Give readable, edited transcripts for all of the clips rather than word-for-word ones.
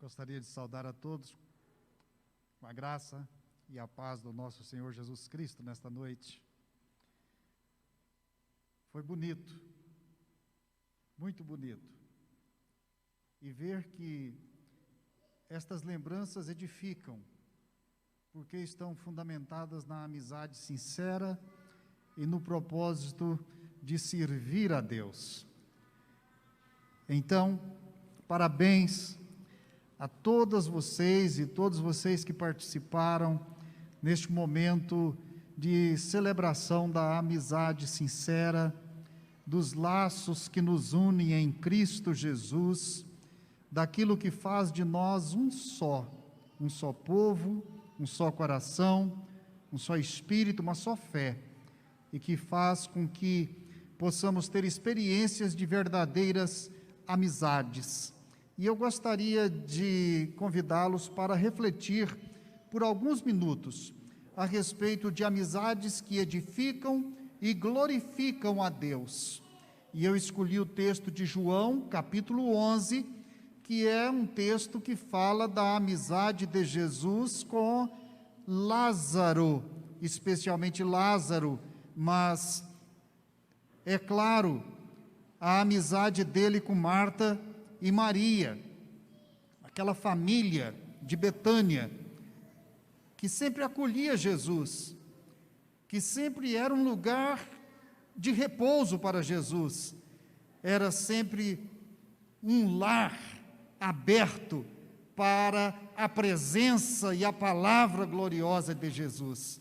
Gostaria de saudar a todos com a graça e a paz do nosso Senhor Jesus Cristo nesta noite. Foi bonito, muito bonito, e ver que estas lembranças edificam, porque estão fundamentadas na amizade sincera e no propósito de servir a Deus. Então, parabéns a todas vocês e todos vocês que participaram neste momento de celebração da amizade sincera, dos laços que nos unem em Cristo Jesus, daquilo que faz de nós um só povo, um só coração, um só espírito, uma só fé, e que faz com que possamos ter experiências de verdadeiras amizades. E eu gostaria de convidá-los para refletir por alguns minutos a respeito de amizades que edificam e glorificam a Deus. E eu escolhi o texto de João, capítulo 11, que é um texto que fala da amizade de Jesus com Lázaro, especialmente Lázaro, mas é claro, a amizade dele com Marta e Maria, aquela família de Betânia, que sempre acolhia Jesus, que sempre era um lugar de repouso para Jesus, era sempre um lar aberto para a presença e a palavra gloriosa de Jesus.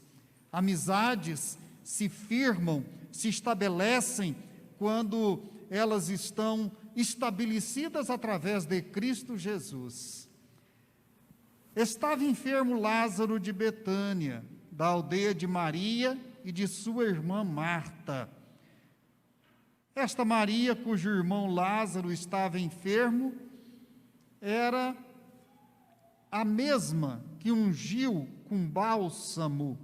Amizades se firmam, se estabelecem quando elas estão estabelecidas através de Cristo Jesus. Estava enfermo Lázaro de Betânia, da aldeia de Maria e de sua irmã Marta. Esta Maria, cujo irmão Lázaro estava enfermo, era a mesma que ungiu com bálsamo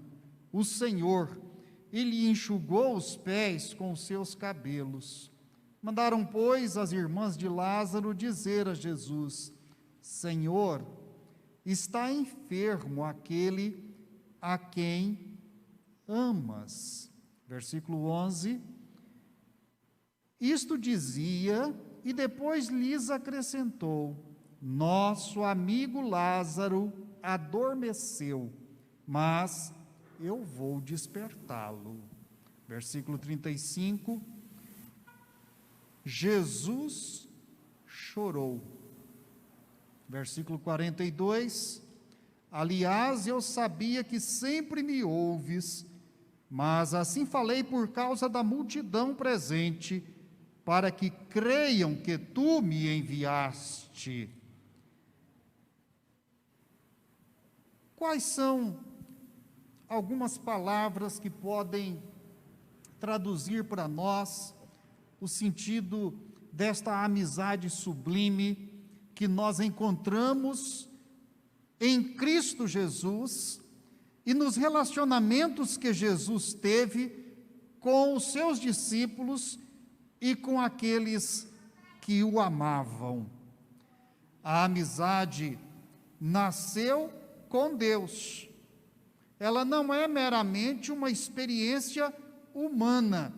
o Senhor e lhe enxugou os pés com os seus cabelos. Mandaram, pois, as irmãs de Lázaro dizer a Jesus: Senhor, está enfermo aquele a quem amas. Versículo 11. Isto dizia e depois lhes acrescentou: Nosso amigo Lázaro adormeceu, mas eu vou despertá-lo. Versículo 35. Jesus chorou. Versículo 42. Aliás, eu sabia que sempre me ouves, mas assim falei por causa da multidão presente, para que creiam que tu me enviaste. Quais são algumas palavras que podem traduzir para nós o sentido desta amizade sublime que nós encontramos em Cristo Jesus e nos relacionamentos que Jesus teve com os seus discípulos e com aqueles que o amavam? A amizade nasceu com Deus. Ela não é meramente uma experiência humana.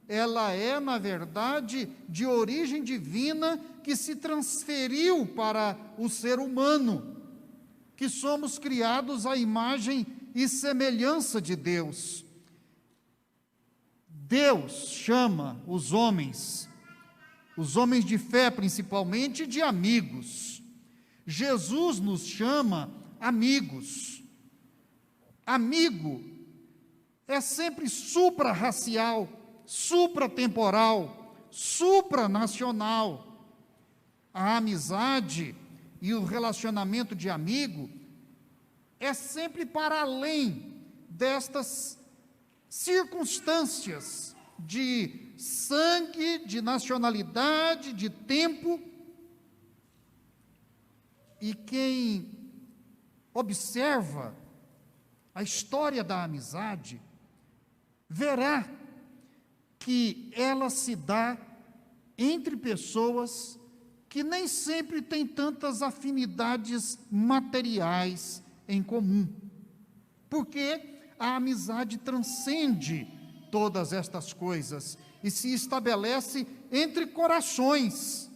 Ela é, na verdade, de origem divina que se transferiu para o ser humano, que somos criados à imagem e semelhança de Deus. Deus chama os homens de fé principalmente, de amigos. Jesus nos chama amigos. Amigo é sempre supra-racial, supratemporal, supranacional. A amizade e o relacionamento de amigo é sempre para além destas circunstâncias de sangue, de nacionalidade, de tempo. E quem observa a história da amizade verá que ela se dá entre pessoas que nem sempre tem tantas afinidades materiais em comum, porque a amizade transcende todas estas coisas e se estabelece entre corações,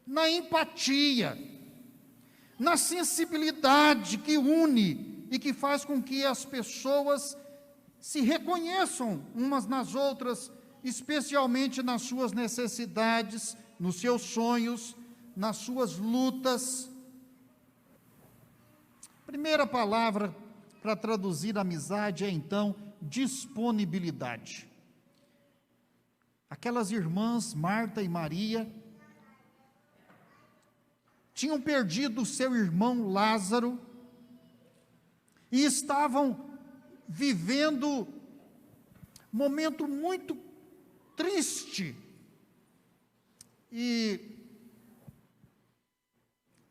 na empatia, na sensibilidade que une e que faz com que as pessoas se reconheçam umas nas outras, especialmente nas suas necessidades, nos seus sonhos, nas suas lutas. Primeira palavra para traduzir amizade é, então, disponibilidade. Aquelas irmãs, Marta e Maria, tinham perdido seu irmão Lázaro e estavam vivendo um momento muito triste. E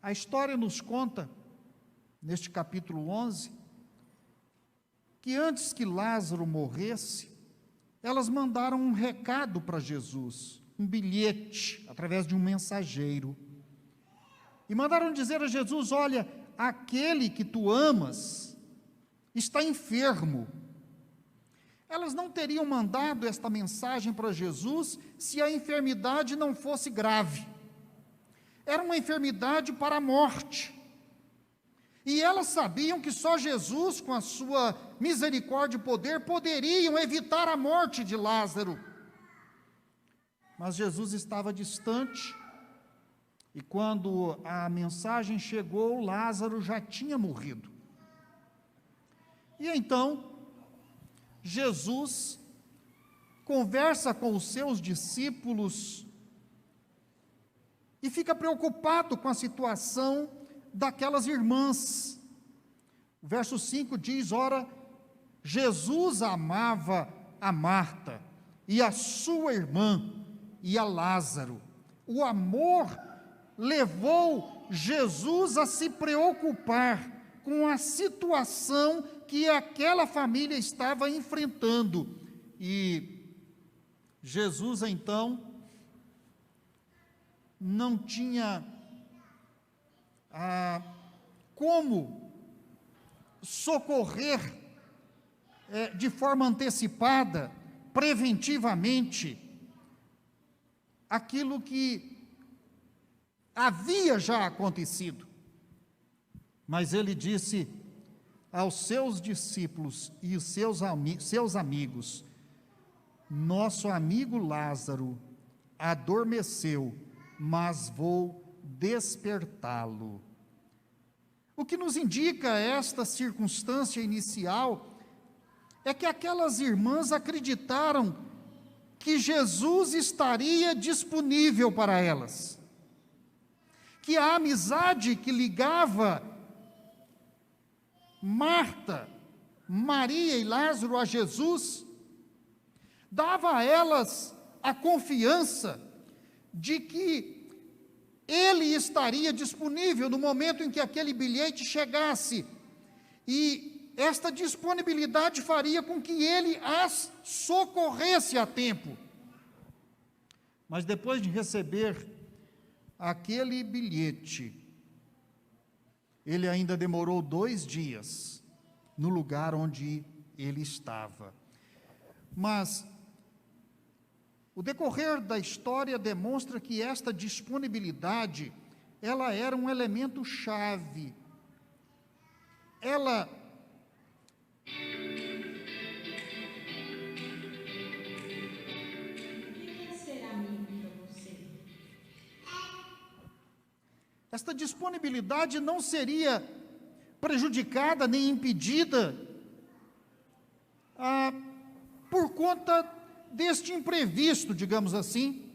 a história nos conta, neste capítulo 11, que antes que Lázaro morresse, elas mandaram um recado para Jesus, um bilhete, através de um mensageiro. E mandaram dizer a Jesus: olha, aquele que tu amas está enfermo. Elas não teriam mandado esta mensagem para Jesus se a enfermidade não fosse grave. Era uma enfermidade para a morte. E elas sabiam que só Jesus, com a sua misericórdia e poder, poderiam evitar a morte de Lázaro. Mas Jesus estava distante, e quando a mensagem chegou, Lázaro já tinha morrido. E então, Jesus conversa com os seus discípulos e fica preocupado com a situação daquelas irmãs. O verso 5 diz: ora, Jesus amava a Marta e a sua irmã e a Lázaro. O amor levou Jesus a se preocupar com a situação que aquela família estava enfrentando. E Jesus, então, não tinha como socorrer de forma antecipada, preventivamente, aquilo que havia já acontecido. Mas ele disse aos seus discípulos e os seus amigos: nosso amigo Lázaro adormeceu, mas vou despertá-lo. O que nos indica esta circunstância inicial é que aquelas irmãs acreditaram que Jesus estaria disponível para elas, que a amizade que ligava Marta, Maria e Lázaro a Jesus dava a elas a confiança de que ele estaria disponível no momento em que aquele bilhete chegasse, e esta disponibilidade faria com que ele as socorresse a tempo. Mas depois de receber aquele bilhete, ele ainda demorou 2 dias no lugar onde ele estava. Mas o decorrer da história demonstra que esta disponibilidade, ela era um elemento chave. Ela esta disponibilidade não seria prejudicada nem impedida por conta deste imprevisto, digamos assim,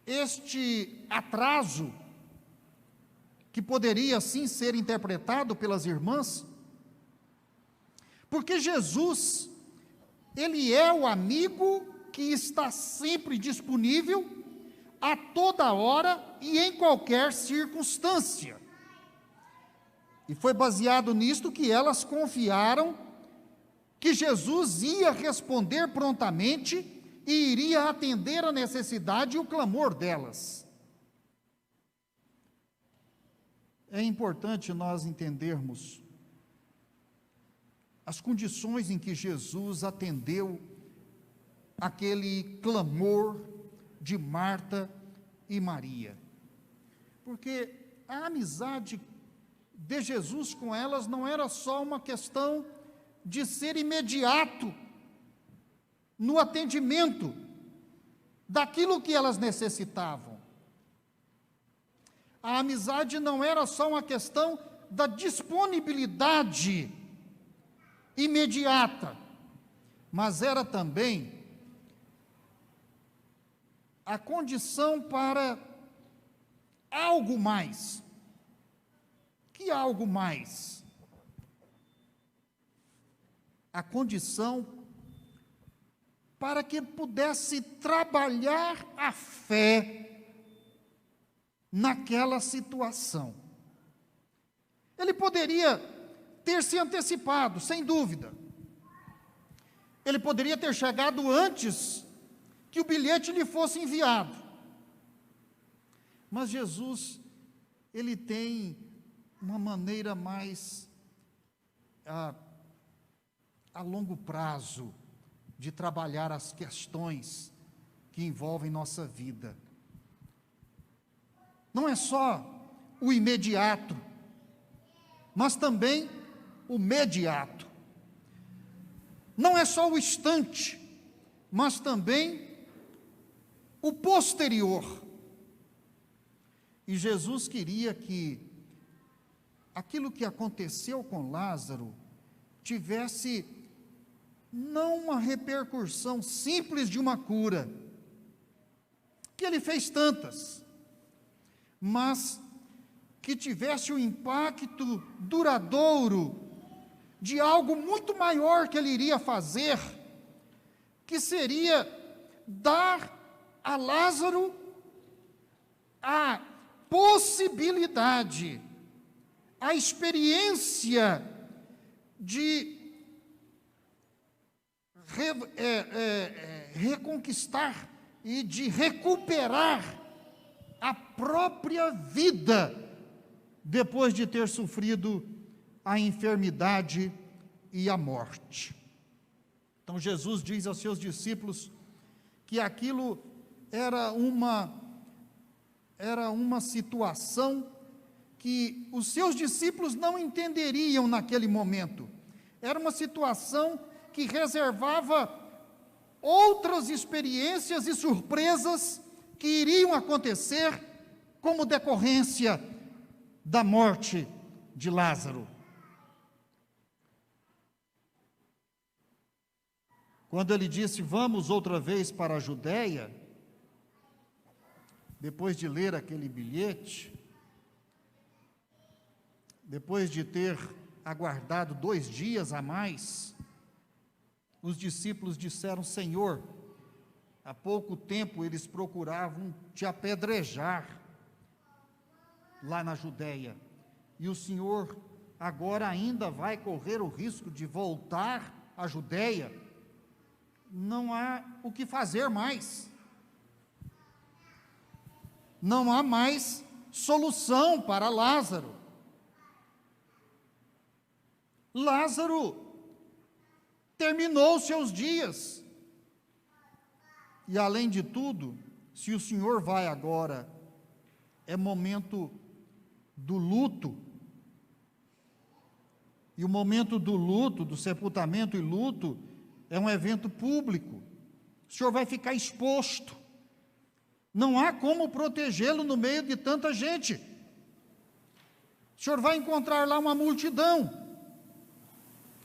este atraso, que poderia assim ser interpretado pelas irmãs, porque Jesus, ele é o amigo que está sempre disponível, a toda hora e em qualquer circunstância. E foi baseado nisto que elas confiaram que Jesus ia responder prontamente e iria atender a necessidade e o clamor delas. É importante nós entendermos as condições em que Jesus atendeu aquele clamor de Marta e Maria. Porque a amizade de Jesus com elas não era só uma questão de ser imediato no atendimento daquilo que elas necessitavam. A amizade não era só uma questão da disponibilidade imediata, mas era também a condição para algo mais. Que algo mais? A condição para que pudesse trabalhar a fé naquela situação. Ele poderia ter se antecipado, sem dúvida. Ele poderia ter chegado antes que o bilhete lhe fosse enviado. Mas Jesus, ele tem uma maneira mais a longo prazo de trabalhar as questões que envolvem nossa vida. Não é só o imediato, mas também o mediato. Não é só o instante, mas também o posterior. E Jesus queria que aquilo que aconteceu com Lázaro tivesse não uma repercussão simples de uma cura, que ele fez tantas, mas que tivesse o impacto duradouro de algo muito maior que ele iria fazer, que seria dar a Lázaro a possibilidade, a experiência de reconquistar e de recuperar a própria vida depois de ter sofrido a enfermidade e a morte. Então Jesus diz aos seus discípulos que aquilo era uma situação que os seus discípulos não entenderiam naquele momento. Era uma situação que reservava outras experiências e surpresas que iriam acontecer como decorrência da morte de Lázaro. Quando ele disse, vamos outra vez para a Judéia, depois de ler aquele bilhete, depois de ter aguardado 2 dias a mais, os discípulos disseram, Senhor, há pouco tempo eles procuravam te apedrejar lá na Judéia, e o Senhor agora ainda vai correr o risco de voltar à Judéia? Não há o que fazer mais. Não há mais solução para Lázaro. Lázaro terminou seus dias. E além de tudo, se o Senhor vai agora, é momento do luto. E o momento do luto, do sepultamento e luto, é um evento público. O Senhor vai ficar exposto. Não há como protegê-lo no meio de tanta gente. O Senhor vai encontrar lá uma multidão.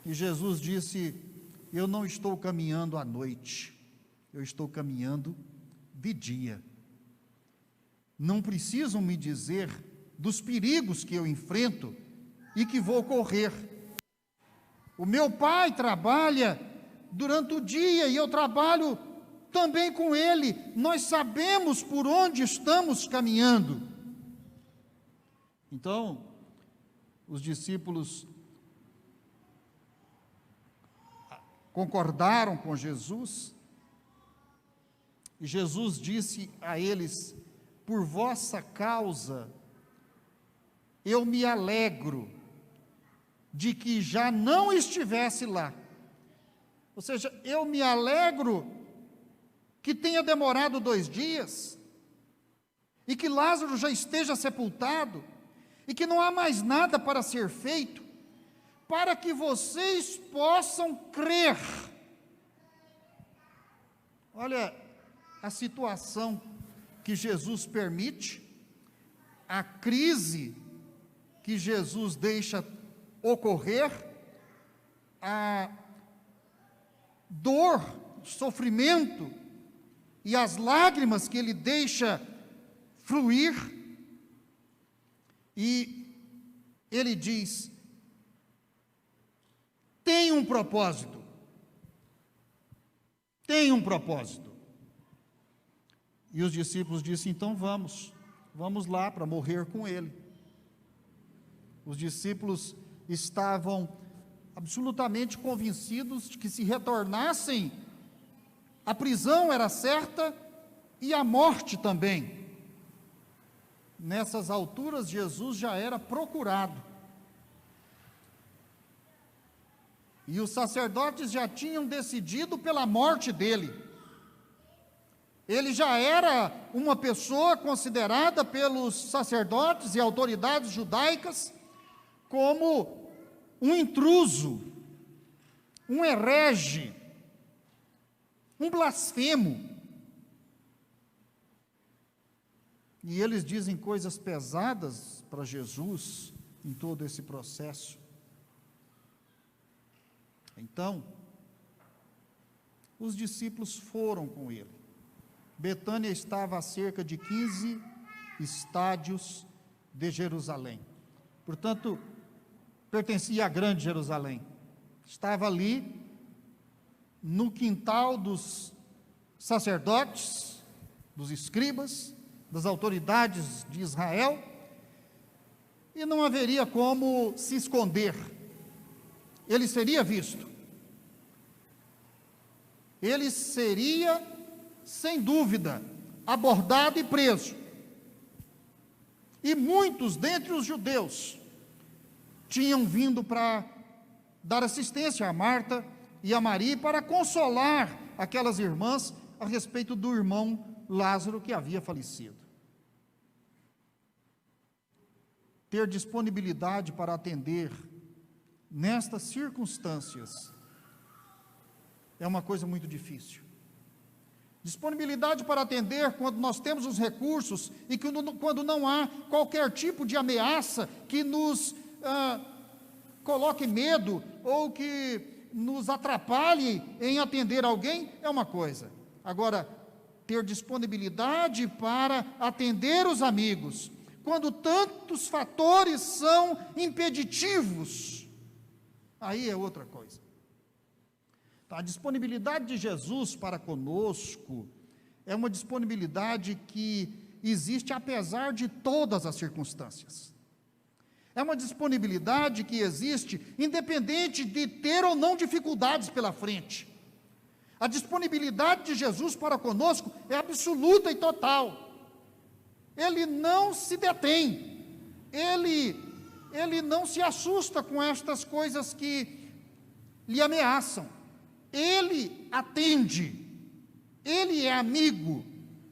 E Jesus disse, eu não estou caminhando à noite, eu estou caminhando de dia. Não precisam me dizer dos perigos que eu enfrento e que vou correr. O meu Pai trabalha durante o dia e eu trabalho também com Ele. Nós sabemos por onde estamos caminhando. Então, os discípulos concordaram com Jesus E Jesus disse a eles: por vossa causa, eu me alegro de que já não estivesse lá. Ou seja, eu me alegro que tenha demorado 2 dias, e que Lázaro já esteja sepultado, e que não há mais nada para ser feito, para que vocês possam crer. Olha a situação que Jesus permite, a crise que Jesus deixa ocorrer, a dor, sofrimento e as lágrimas que ele deixa fluir, e ele diz: tem um propósito, tem um propósito. E os discípulos disseram: então vamos lá para morrer com ele. Os discípulos estavam absolutamente convencidos de que se retornassem, a prisão era certa e a morte também. Nessas alturas, Jesus já era procurado. E os sacerdotes já tinham decidido pela morte dele. Ele já era uma pessoa considerada pelos sacerdotes e autoridades judaicas como um intruso, um herege, um blasfemo. E eles dizem coisas pesadas para Jesus em todo esse processo. Então, os discípulos foram com ele. Betânia estava a cerca de 15 estádios de Jerusalém. Portanto, pertencia à grande Jerusalém. Estava ali no quintal dos sacerdotes, dos escribas, das autoridades de Israel, e não haveria como se esconder. Ele seria visto. Ele seria, sem dúvida, abordado e preso. E muitos dentre os judeus tinham vindo para dar assistência a Marta e a Maria, para consolar aquelas irmãs a respeito do irmão Lázaro que havia falecido. Ter disponibilidade para atender nestas circunstâncias é uma coisa muito difícil. Disponibilidade para atender quando nós temos os recursos e quando não há qualquer tipo de ameaça que nos coloque medo ou que nos atrapalhe em atender alguém, é uma coisa. Agora, ter disponibilidade para atender os amigos, quando tantos fatores são impeditivos, aí é outra coisa. A disponibilidade de Jesus para conosco é uma disponibilidade que existe apesar de todas as circunstâncias. É uma disponibilidade que existe independente de ter ou não dificuldades pela frente. A disponibilidade de Jesus para conosco é absoluta e total. Ele não se detém, ele não se assusta com estas coisas que lhe ameaçam. Ele atende, ele é amigo,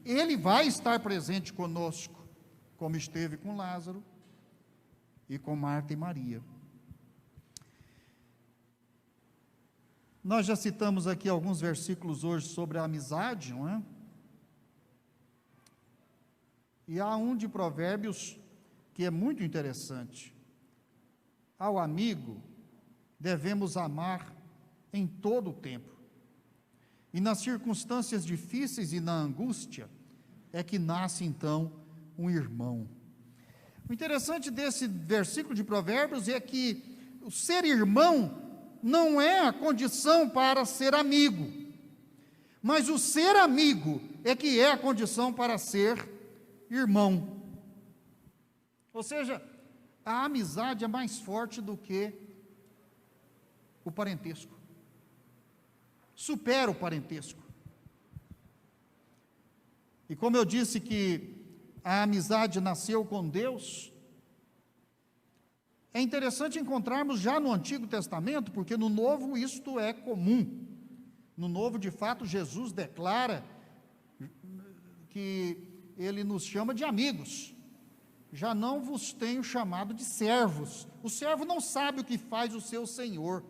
ele vai estar presente conosco, como esteve com Lázaro e com Marta e Maria. Nós já citamos aqui alguns versículos hoje sobre a amizade, não é? E há um de Provérbios que é muito interessante. Ao amigo devemos amar em todo o tempo. E nas circunstâncias difíceis e na angústia é que nasce então um irmão. O interessante desse versículo de Provérbios é que o ser irmão não é a condição para ser amigo, mas o ser amigo é que é a condição para ser irmão. Ou seja, a amizade é mais forte do que o parentesco. Supera o parentesco. E como eu disse que a amizade nasceu com Deus, é interessante encontrarmos já no Antigo Testamento, porque no Novo isto é comum. No Novo, de fato, Jesus declara que Ele nos chama de amigos. Já não vos tenho chamado de servos. O servo não sabe o que faz o seu senhor,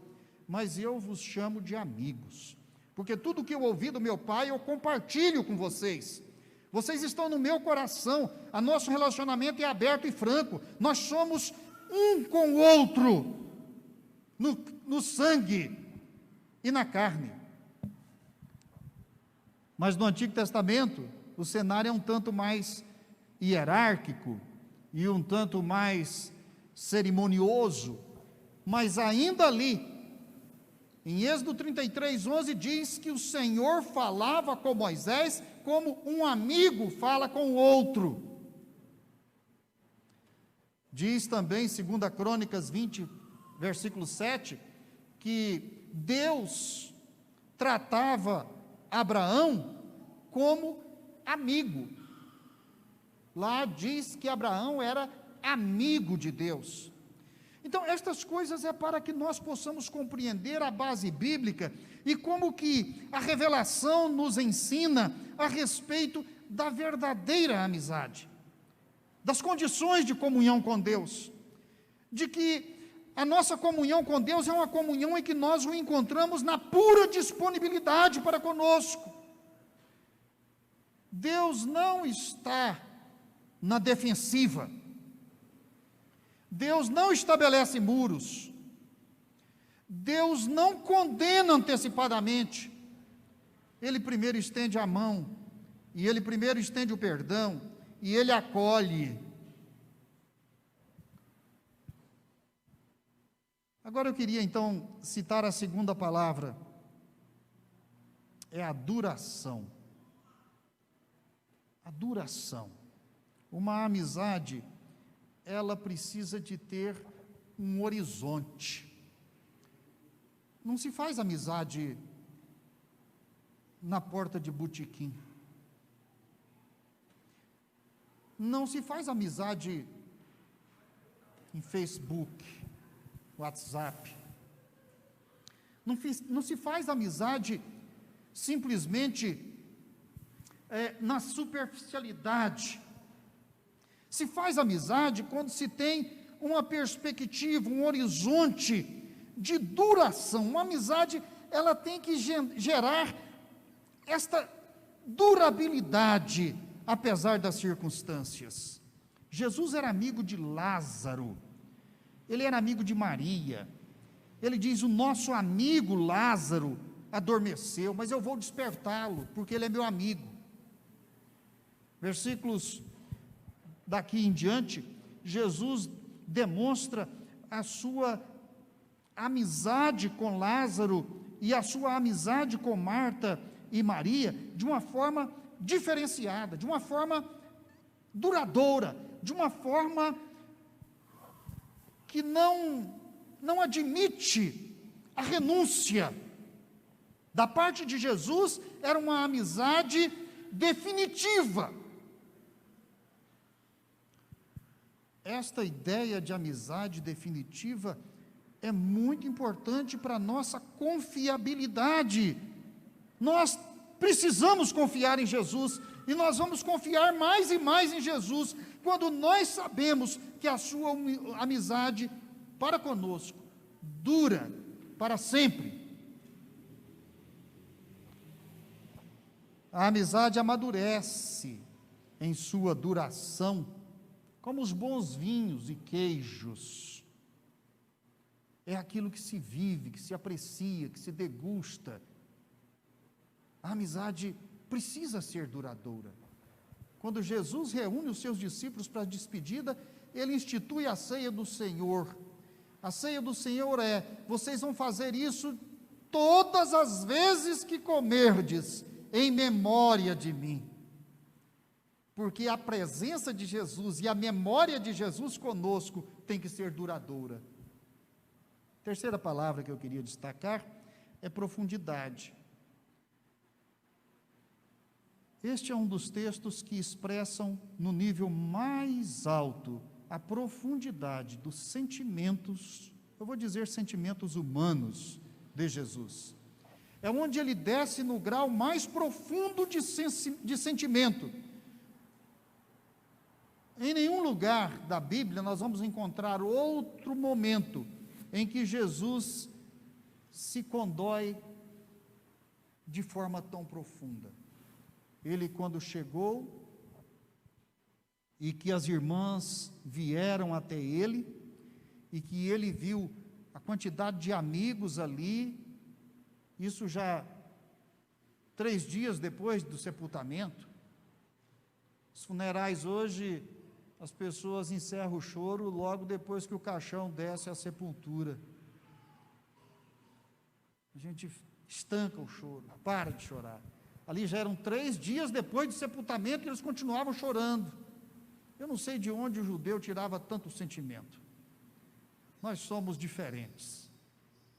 mas eu vos chamo de amigos. Porque tudo que eu ouvi do meu Pai, eu compartilho com vocês. Vocês estão no meu coração, o nosso relacionamento é aberto e franco. Nós somos um com o outro, no sangue e na carne. Mas no Antigo Testamento, o cenário é um tanto mais hierárquico e um tanto mais cerimonioso, mas ainda ali, em Êxodo 33:11 diz que o Senhor falava com Moisés como um amigo fala com o outro. Diz também, 2 Crônicas 20, versículo 7, que Deus tratava Abraão como amigo. Lá diz que Abraão era amigo de Deus. Então, estas coisas é para que nós possamos compreender a base bíblica e como que a revelação nos ensina a respeito da verdadeira amizade, das condições de comunhão com Deus, de que a nossa comunhão com Deus é uma comunhão em que nós o encontramos na pura disponibilidade para conosco. Deus não está na defensiva. Deus não estabelece muros. Deus não condena antecipadamente. Ele primeiro estende a mão, e Ele primeiro estende o perdão, e Ele acolhe. Agora eu queria então citar a segunda palavra, é a duração. A duração. Uma amizade, ela precisa de ter um horizonte. Não se faz amizade na porta de botequim. Não se faz amizade em Facebook, WhatsApp. Não se faz amizade simplesmente na superficialidade. Se faz amizade quando se tem uma perspectiva, um horizonte de duração. Uma amizade, ela tem que gerar esta durabilidade, apesar das circunstâncias. Jesus era amigo de Lázaro, ele era amigo de Maria. Ele diz: o nosso amigo Lázaro adormeceu, mas eu vou despertá-lo, porque ele é meu amigo. Versículos daqui em diante, Jesus demonstra a sua amizade com Lázaro e a sua amizade com Marta e Maria de uma forma diferenciada, de uma forma duradoura, de uma forma que não admite a renúncia. Da parte de Jesus, era uma amizade definitiva. Esta ideia de amizade definitiva é muito importante para a nossa confiabilidade. Nós precisamos confiar em Jesus, e nós vamos confiar mais e mais em Jesus, quando nós sabemos que a sua amizade para conosco dura para sempre. A amizade amadurece em sua duração, como os bons vinhos e queijos. É aquilo que se vive, que se aprecia, que se degusta. A amizade precisa ser duradoura. Quando Jesus reúne os seus discípulos para a despedida, ele institui a ceia do Senhor. A ceia do Senhor vocês vão fazer isso todas as vezes que comerdes, em memória de mim. Porque a presença de Jesus e a memória de Jesus conosco tem que ser duradoura. Terceira palavra que eu queria destacar é profundidade. Este é um dos textos que expressam no nível mais alto a profundidade dos sentimentos, eu vou dizer sentimentos humanos de Jesus. É onde ele desce no grau mais profundo de sentimento. Em nenhum lugar da Bíblia nós vamos encontrar outro momento em que Jesus se condói de forma tão profunda. Ele, quando chegou, e que as irmãs vieram até ele, e que ele viu a quantidade de amigos ali, isso já 3 dias depois do sepultamento. Os funerais hoje, as pessoas encerram o choro logo depois que o caixão desce à sepultura. A gente estanca o choro, para de chorar. Ali já eram 3 dias depois do sepultamento e eles continuavam chorando. Eu não sei de onde o judeu tirava tanto sentimento. Nós somos diferentes.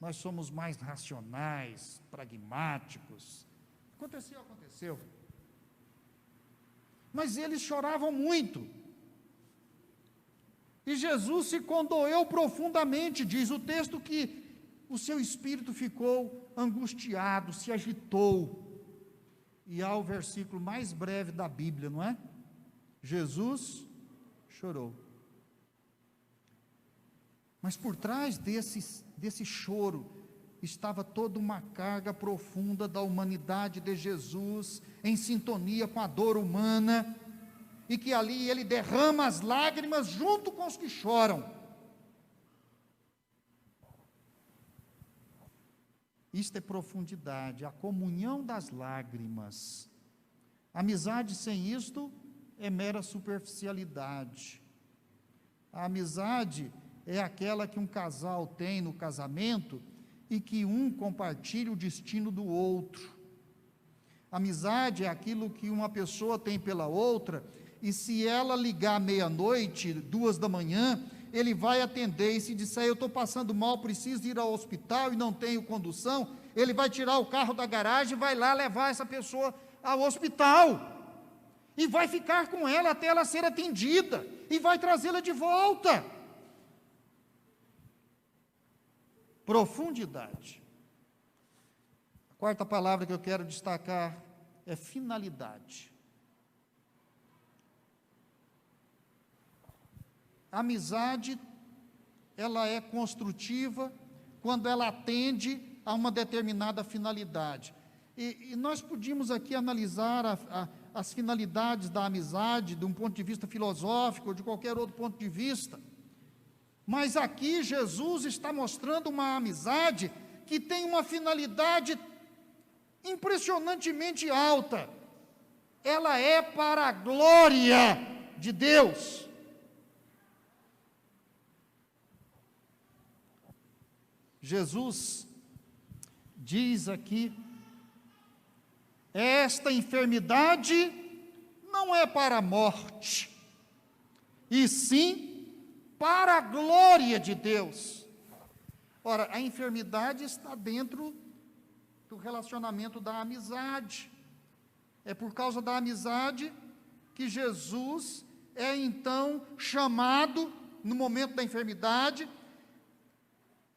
Nós somos mais racionais, pragmáticos. Aconteceu. Mas eles choravam muito. E Jesus se condoeu profundamente, diz o texto que o seu espírito ficou angustiado, se agitou. E há o versículo mais breve da Bíblia, não é? Jesus chorou. Mas por trás desse choro estava toda uma carga profunda da humanidade de Jesus, em sintonia com a dor humana, e que ali ele derrama as lágrimas junto com os que choram. Isto é profundidade, a comunhão das lágrimas. Amizade sem isto é mera superficialidade. A amizade é aquela que um casal tem no casamento e que um compartilha o destino do outro. Amizade é aquilo que uma pessoa tem pela outra, e se ela ligar meia-noite, 2 da manhã, ele vai atender, e se disser, eu estou passando mal, preciso ir ao hospital e não tenho condução, ele vai tirar o carro da garagem e vai lá levar essa pessoa ao hospital, e vai ficar com ela até ela ser atendida, e vai trazê-la de volta. Profundidade. A quarta palavra que eu quero destacar é finalidade. A amizade, ela é construtiva quando ela atende a uma determinada finalidade. E nós podíamos aqui analisar as finalidades da amizade de um ponto de vista filosófico ou de qualquer outro ponto de vista. Mas aqui Jesus está mostrando uma amizade que tem uma finalidade impressionantemente alta. Ela é para a glória de Deus. Jesus diz aqui, esta enfermidade não é para a morte, e sim para a glória de Deus. Ora, a enfermidade está dentro do relacionamento da amizade. É por causa da amizade que Jesus é então chamado no momento da enfermidade.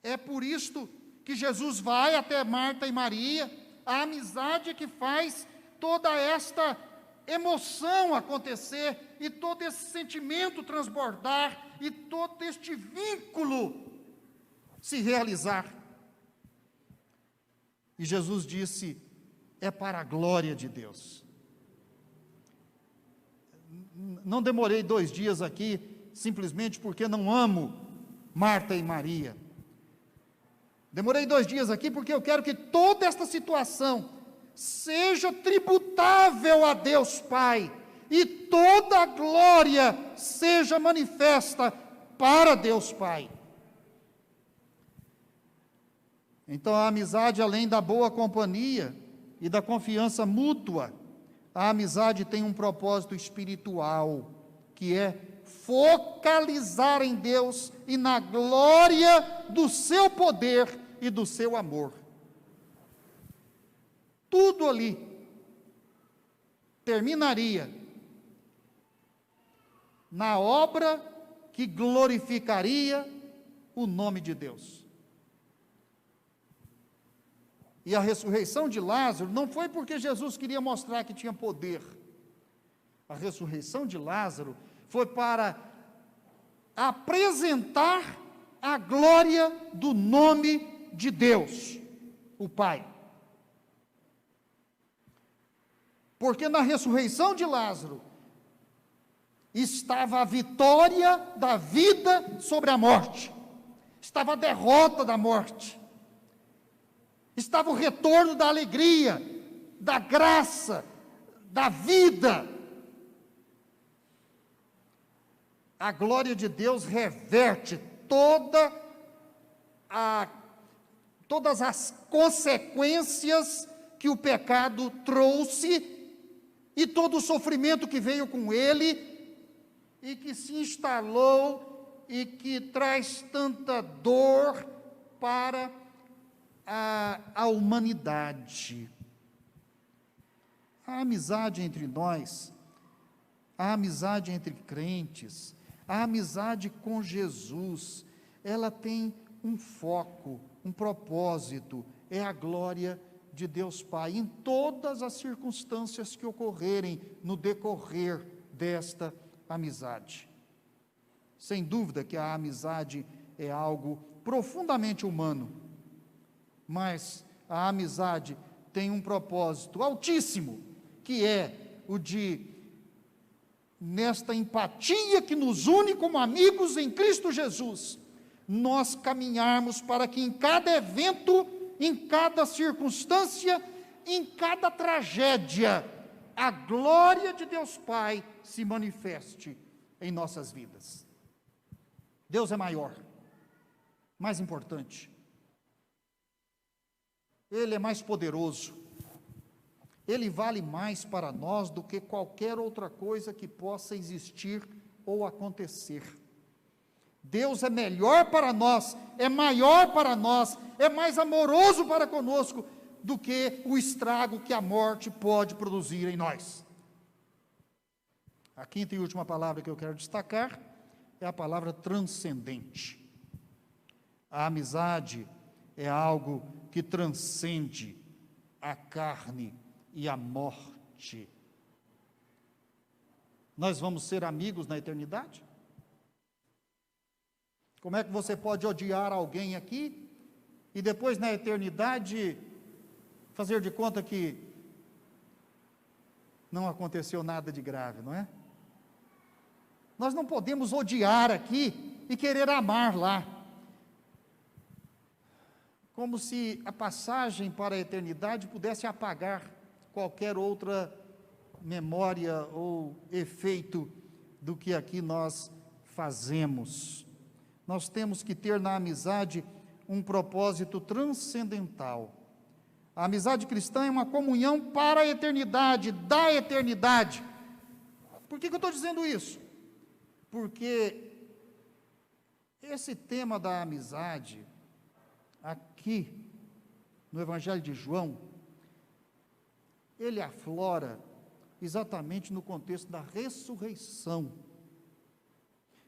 É por isto que Jesus vai até Marta e Maria. A amizade é que faz toda esta emoção acontecer, e todo esse sentimento transbordar, e todo este vínculo se realizar. E Jesus disse, é para a glória de Deus. Não demorei 2 dias aqui, simplesmente porque não amo Marta e Maria. Demorei 2 dias aqui porque eu quero que toda esta situação seja tributável a Deus Pai, e toda a glória seja manifesta para Deus Pai. Então a amizade, além da boa companhia e da confiança mútua, a amizade tem um propósito espiritual, que é focalizar em Deus e na glória do seu poder e do seu amor. Tudo ali terminaria na obra que glorificaria o nome de Deus. E a ressurreição de Lázaro não foi porque Jesus queria mostrar que tinha poder. A ressurreição de Lázaro foi para apresentar a glória do nome de Deus, o Pai. Porque na ressurreição de Lázaro estava a vitória da vida sobre a morte, estava a derrota da morte, estava o retorno da alegria, da graça, da vida. A glória de Deus reverte todas as consequências que o pecado trouxe e todo o sofrimento que veio com ele e que se instalou e que traz tanta dor para a humanidade. A amizade entre nós, a amizade entre crentes, a amizade com Jesus, ela tem um foco, um propósito, é a glória de Deus Pai, em todas as circunstâncias que ocorrerem no decorrer desta amizade. Sem dúvida que a amizade é algo profundamente humano, mas a amizade tem um propósito altíssimo, que é o de, nesta empatia que nos une como amigos em Cristo Jesus, nós caminharmos para que em cada evento, em cada circunstância, em cada tragédia, a glória de Deus Pai se manifeste em nossas vidas. Deus é maior, mais importante, Ele é mais poderoso, Ele vale mais para nós do que qualquer outra coisa que possa existir ou acontecer. Deus é melhor para nós, é maior para nós, é mais amoroso para conosco do que o estrago que a morte pode produzir em nós. A quinta e última palavra que eu quero destacar é a palavra transcendente. A amizade é algo que transcende a carne e a morte. Nós vamos ser amigos na eternidade? Como é que você pode odiar alguém aqui e depois na eternidade fazer de conta que não aconteceu nada de grave, não é? Nós não podemos odiar aqui e querer amar lá. Como se a passagem para a eternidade pudesse apagar qualquer outra memória ou efeito do que aqui nós fazemos. Nós temos que ter na amizade um propósito transcendental. A amizade cristã é uma comunhão para a eternidade, da eternidade. Por que eu estou dizendo isso? Porque esse tema da amizade, aqui no Evangelho de João, ele aflora exatamente no contexto da ressurreição.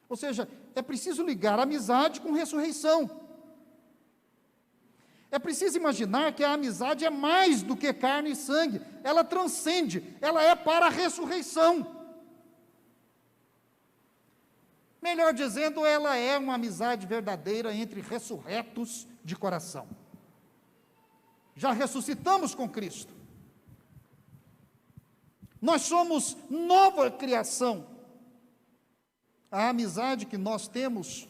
Ou seja, é preciso ligar a amizade com ressurreição. É preciso imaginar que a amizade é mais do que carne e sangue, ela transcende, ela é para a ressurreição. Melhor dizendo, ela é uma amizade verdadeira entre ressurretos de coração. Já ressuscitamos com Cristo. Nós somos nova criação. A amizade que nós temos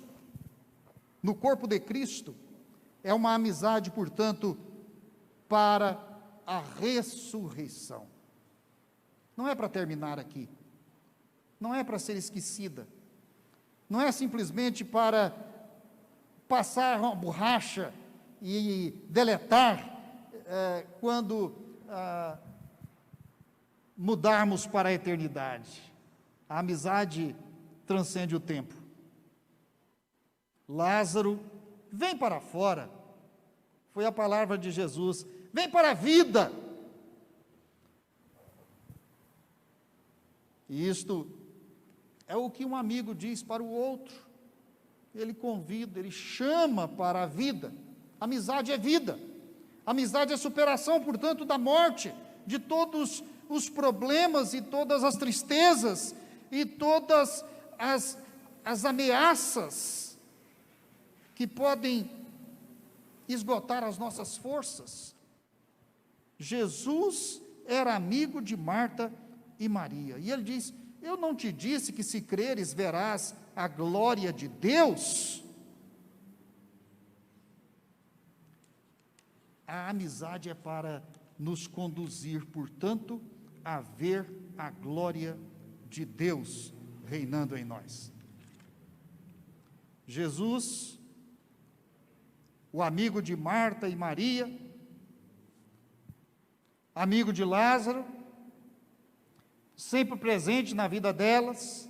no corpo de Cristo é uma amizade, portanto, para a ressurreição. Não é para terminar aqui. Não é para ser esquecida. Não é simplesmente para passar uma borracha e deletar quando mudarmos para a eternidade. A amizade transcende o tempo. Lázaro, vem para fora. Foi a palavra de Jesus. Vem para a vida. E isto é o que um amigo diz para o outro. Ele convida, ele chama para a vida. Amizade é vida. Amizade é superação, portanto, da morte, de todos os problemas e todas as tristezas e todas as ameaças que podem esgotar as nossas forças. Jesus era amigo de Marta e Maria, e ele diz: eu não te disse que se creres verás a glória de Deus? A amizade é para nos conduzir, portanto, a ver a glória de Deus reinando em nós. Jesus, o amigo de Marta e Maria, amigo de Lázaro, sempre presente na vida delas,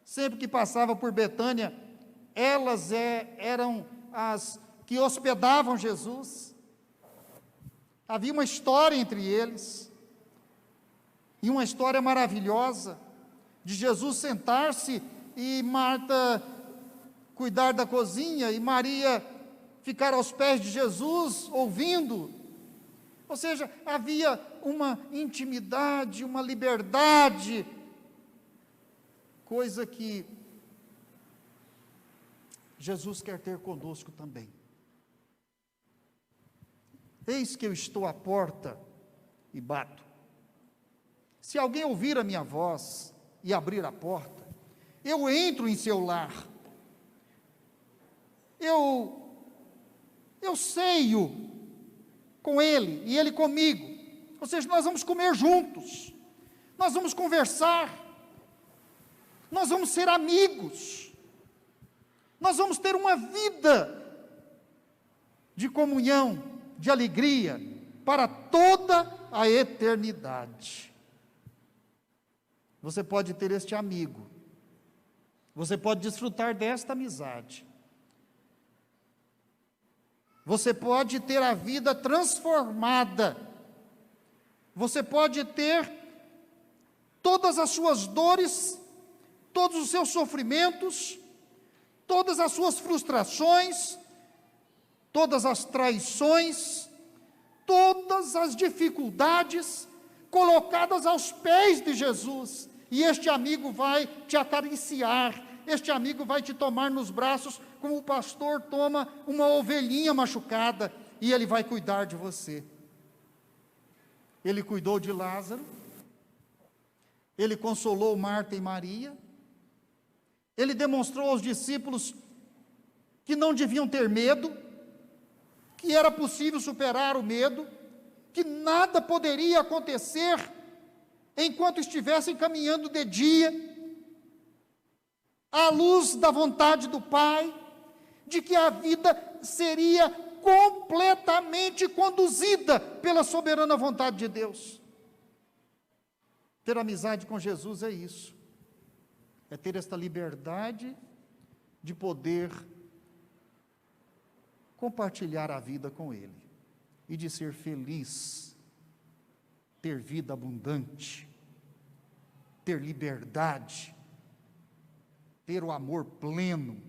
sempre que passava por Betânia, elas eram as que hospedavam Jesus. Havia uma história entre eles, e uma história maravilhosa, de Jesus sentar-se e Marta cuidar da cozinha, e Maria ficar aos pés de Jesus, ouvindo. Ou seja, havia uma intimidade, uma liberdade, coisa que Jesus quer ter conosco também. Eis que eu estou à porta e bato. Se alguém ouvir a minha voz e abrir a porta, eu entro em seu lar. Eu ceio com ele e ele comigo. Ou seja, nós vamos comer juntos, nós vamos conversar, nós vamos ser amigos, nós vamos ter uma vida de comunhão, de alegria, para toda a eternidade. Você pode ter este amigo, você pode desfrutar desta amizade, você pode ter a vida transformada, você pode ter todas as suas dores, todos os seus sofrimentos, todas as suas frustrações, todas as traições, todas as dificuldades colocadas aos pés de Jesus, e este amigo vai te acariciar, este amigo vai te tomar nos braços, como o pastor toma uma ovelhinha machucada, e ele vai cuidar de você. Ele cuidou de Lázaro, ele consolou Marta e Maria, ele demonstrou aos discípulos que não deviam ter medo, que era possível superar o medo, que nada poderia acontecer enquanto estivessem caminhando de dia, à luz da vontade do Pai, de que a vida seria completamente conduzida pela soberana vontade de Deus. Ter amizade com Jesus é isso, é ter esta liberdade de poder compartilhar a vida com Ele, e de ser feliz, ter vida abundante, ter liberdade, ter o amor pleno,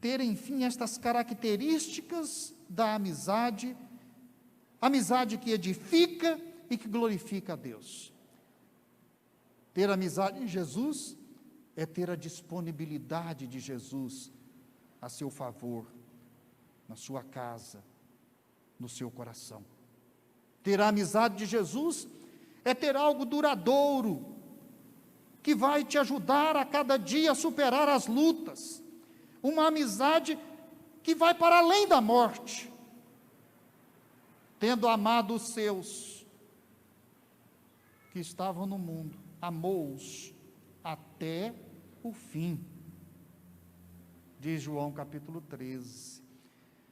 ter, enfim, estas características da amizade, amizade que edifica e que glorifica a Deus. Ter amizade em Jesus é ter a disponibilidade de Jesus a seu favor, na sua casa, no seu coração. Ter a amizade de Jesus é ter algo duradouro, que vai te ajudar a cada dia a superar as lutas, uma amizade que vai para além da morte. Tendo amado os seus que estavam no mundo, amou-os até o fim, diz João capítulo 13.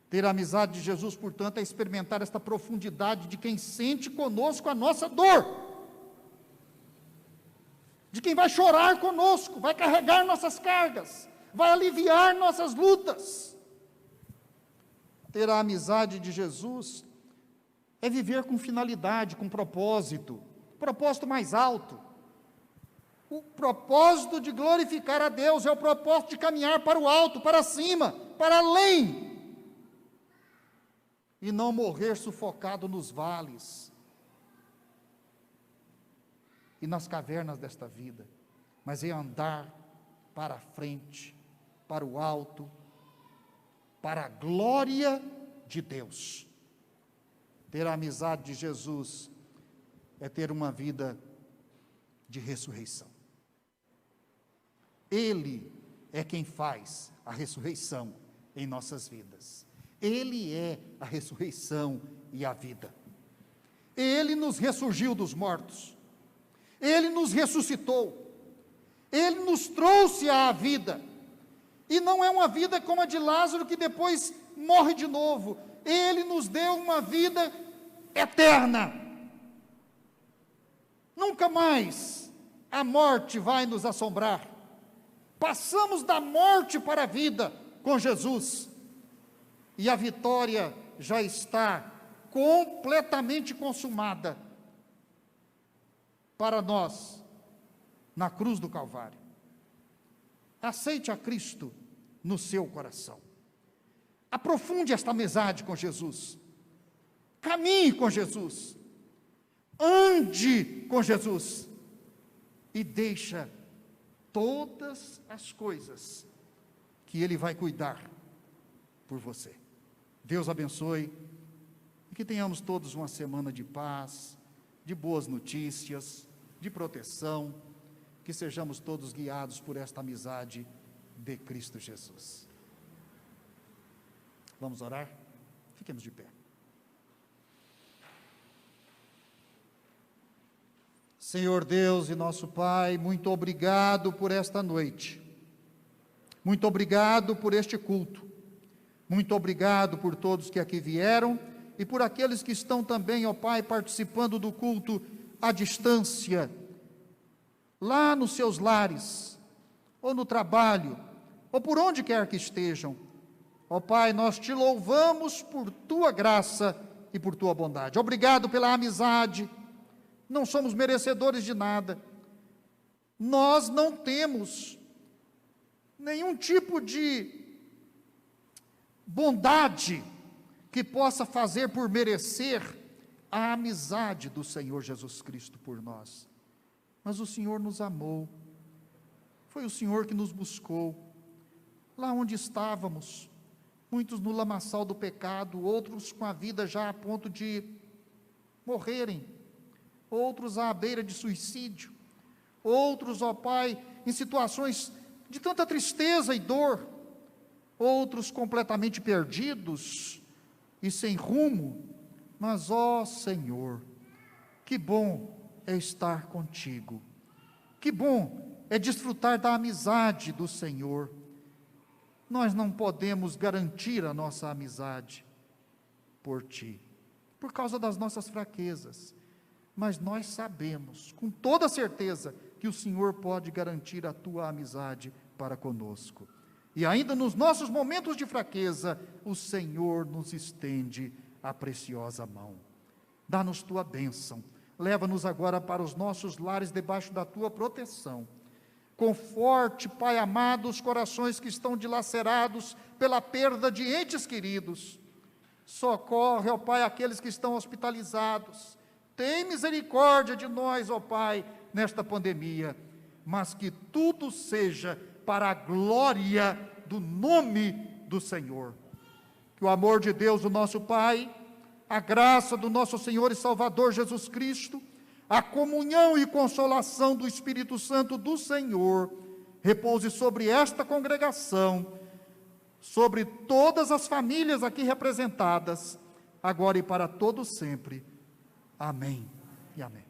Ter a amizade de Jesus, portanto, é experimentar esta profundidade de quem sente conosco a nossa dor, de quem vai chorar conosco, vai carregar nossas cargas, vai aliviar nossas lutas. Ter a amizade de Jesus é viver com finalidade, com propósito, propósito mais alto. O propósito de glorificar a Deus é o propósito de caminhar para o alto, para cima, para além. E não morrer sufocado nos vales e nas cavernas desta vida, mas é andar para a frente, para o alto, para a glória de Deus. Ter a amizade de Jesus é ter uma vida de ressurreição. Ele é quem faz a ressurreição em nossas vidas. Ele é a ressurreição e a vida. Ele nos ressurgiu dos mortos. Ele nos ressuscitou. Ele nos trouxe à vida. E não é uma vida como a de Lázaro, que depois morre de novo. Ele nos deu uma vida eterna. Nunca mais a morte vai nos assombrar. Passamos da morte para a vida com Jesus. E a vitória já está completamente consumada para nós na cruz do Calvário. Aceite a Cristo no seu coração. Aprofunde esta amizade com Jesus. Caminhe com Jesus. Ande com Jesus. E deixa todas as coisas que Ele vai cuidar por você. Deus abençoe e que tenhamos todos uma semana de paz, de boas notícias, de proteção, que sejamos todos guiados por esta amizade de Cristo Jesus. Vamos orar? Fiquemos de pé. Senhor Deus e nosso Pai, muito obrigado por esta noite. Muito obrigado por este culto. Muito obrigado por todos que aqui vieram e por aqueles que estão também, ó Pai, participando do culto à distância, lá nos seus lares, ou no trabalho, ou por onde quer que estejam. Ó Pai, nós te louvamos por tua graça e por tua bondade. Obrigado pela amizade. Não somos merecedores de nada. Nós não temos nenhum tipo de bondade que possa fazer por merecer a amizade do Senhor Jesus Cristo por nós. Mas o Senhor nos amou. Foi o Senhor que nos buscou. Lá onde estávamos, muitos no lamaçal do pecado, outros com a vida já a ponto de morrerem, outros à beira de suicídio, outros, ó Pai, em situações de tanta tristeza e dor, outros completamente perdidos e sem rumo, mas, ó Senhor, que bom é estar contigo, que bom é desfrutar da amizade do Senhor. Nós não podemos garantir a nossa amizade por Ti, por causa das nossas fraquezas, mas nós sabemos, com toda certeza, que o Senhor pode garantir a Tua amizade para conosco. E ainda nos nossos momentos de fraqueza, o Senhor nos estende a preciosa mão. Dá-nos Tua bênção, leva-nos agora para os nossos lares debaixo da Tua proteção. Conforte, Pai amado, os corações que estão dilacerados pela perda de entes queridos. Socorre, ó Pai, aqueles que estão hospitalizados. Tem misericórdia de nós, ó Pai, nesta pandemia, mas que tudo seja para a glória do nome do Senhor. Que o amor de Deus, o nosso Pai, a graça do nosso Senhor e Salvador Jesus Cristo, a comunhão e consolação do Espírito Santo do Senhor, repouse sobre esta congregação, sobre todas as famílias aqui representadas, agora e para todo sempre. Amém e amém.